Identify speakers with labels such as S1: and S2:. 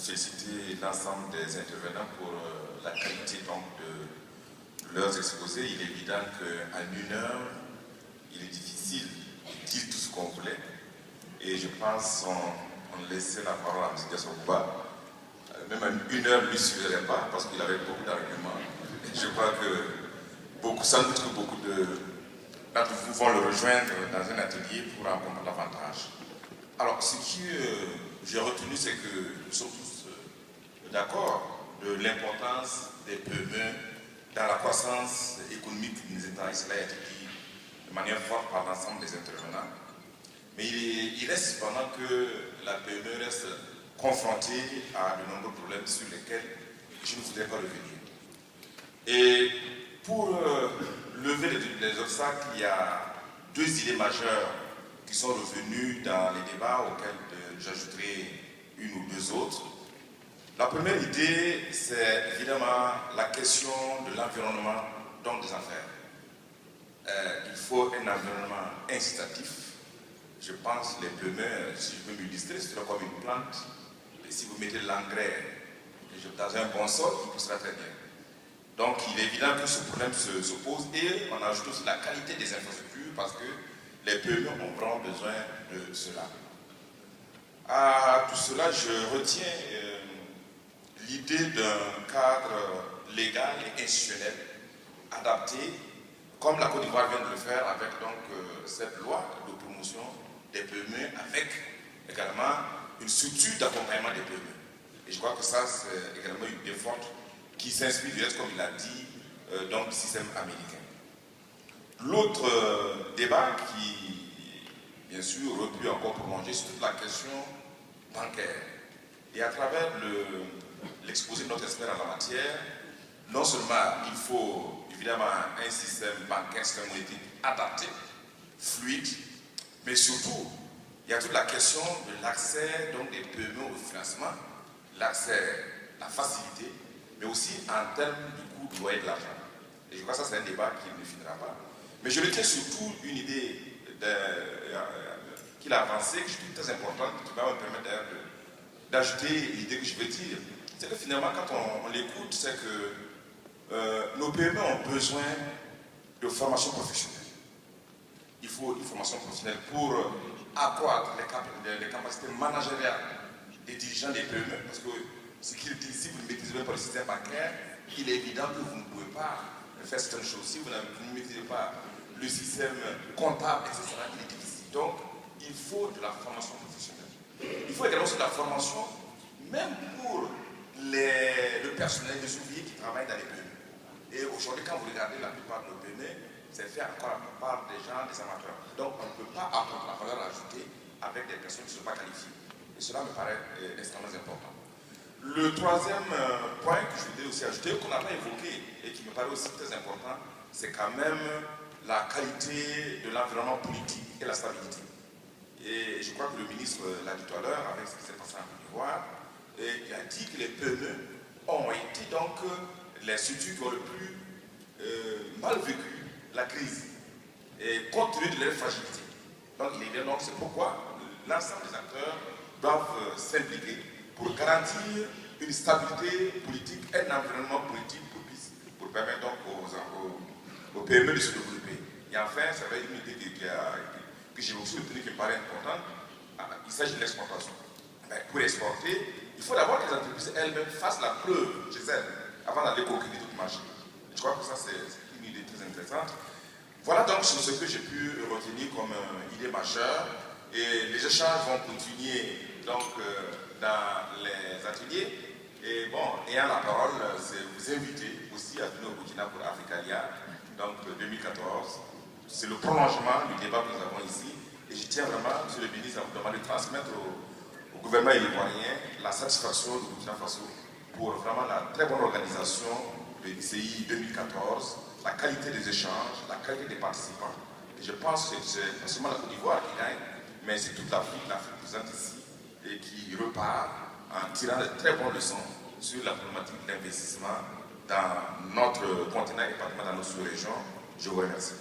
S1: féliciter l'ensemble des intervenants pour la qualité donc, de leurs exposés. Il est évident qu'en une heure, il est difficile de dire tout ce qu'on voulait. Et je pense qu'on laissait la parole à M. Gassouba. Même en une heure ne lui suffirait pas parce qu'il avait beaucoup d'arguments. Je crois que sans doute que beaucoup d'entre vous vont le rejoindre dans un atelier pour en comprendre davantage. Alors, ce que j'ai retenu, c'est que nous sommes tous d'accord de l'importance des PME dans la croissance économique des États. Et cela a été dit de manière forte par l'ensemble des intervenants. Mais il reste cependant que la PME reste confrontée à de nombreux problèmes sur lesquels je ne voudrais pas revenir. Et pour lever les obstacles, il y a deux idées majeures qui sont revenues dans les débats auxquels j'ajouterai une ou deux autres. La première idée, c'est évidemment la question de l'environnement, donc des affaires. Il faut un environnement incitatif. Je pense les PME, si je peux m'illustrer, c'est comme une plante. Et si vous mettez de l'engrais dans un bon sol, il poussera très bien. Donc il est évident que ce problème se pose et on ajoute aussi la qualité des infrastructures parce que les PME ont vraiment besoin de cela. À tout cela, je retiens l'idée d'un cadre légal et institutionnel adapté, comme la Côte d'Ivoire vient de le faire avec donc, cette loi de promotion des PME, avec également une structure d'accompagnement des PME. Et je crois que ça, c'est également une idée forte qui s'inspire du reste, comme il a dit, donc, du système américain. L'autre débat qui, bien sûr, aurait pu encore prolonger, c'est toute la question bancaire. Et à travers l'exposé de notre expert en la matière, non seulement il faut évidemment un système bancaire, un système monétaire adapté, fluide, mais surtout, il y a toute la question de l'accès des PME au financement, l'accès, la facilité, mais aussi en termes du coût du loyer de l'argent. Et je crois que ça, c'est un débat qui ne finira pas. Mais je retiens surtout une idée qu'il a avancée, que je trouve très importante, qui va me permettre d'ajouter l'idée que je veux dire. C'est que finalement, quand on l'écoute, c'est que nos PME ont besoin de formation professionnelle. Il faut une formation professionnelle pour accroître les capacités managériales des dirigeants des PME, parce que ce qu'il dit, si vous ne maîtrisez pas le système bancaire, il est évident que vous ne pouvez pas faire certaines choses. Si vous ne maîtrisez pas le système comptable, etc., il est difficile. Donc, il faut de la formation professionnelle. Il faut également de la formation, même pour le personnel, les ouvriers qui travaillent dans les PME. Et aujourd'hui, quand vous regardez la plupart de nos PME, c'est fait encore la plupart des gens, des amateurs. Donc, on ne peut pas apporter la valeur ajoutée avec des personnes qui ne sont pas qualifiées. Et cela me paraît extrêmement important. Le troisième point que je voudrais aussi ajouter, qu'on n'a pas évoqué et qui me paraît aussi très important, c'est quand même la qualité de l'environnement politique et la stabilité. Et je crois que le ministre l'a dit tout à l'heure, avec ce qui s'est passé en Côte d'Ivoire, il a dit que les PME ont été donc les structures qui ont le plus mal vécu la crise, et compte tenu de leur fragilité. Donc il est bien, donc c'est pourquoi l'ensemble des acteurs doivent s'impliquer pour garantir une stabilité politique, un environnement politique propice pour permettre donc aux PME de se développer. Et enfin, ça va être une idée que j'ai aussi retenue qui me paraît importante. Il s'agit de l'exportation. Pour exporter, il faut d'abord que les entreprises elles-mêmes fassent la preuve chez elles avant d'aller conquérir tout le marché. Je crois que ça, c'est une idée très intéressante. Voilà donc ce que j'ai pu retenir comme idée majeure. Et les échanges vont continuer donc, dans les ateliers. Et bon, ayant la parole, c'est vous inviter aussi à venir au Burkina pour Africalia, donc 2014. C'est le prolongement du débat que nous avons ici. Et je tiens vraiment, M. le ministre, à vous demander de transmettre au gouvernement ivoirien la satisfaction du Burkina Faso pour vraiment la très bonne organisation de l'ICI 2014, la qualité des échanges, la qualité des participants. Et je pense que c'est non seulement la Côte d'Ivoire qui gagne, mais c'est toute l'Afrique présente ici et qui repart en tirant de très bonnes leçons sur la problématique de l'investissement dans notre continent et particulièrement dans notre sous-région. Je vous remercie.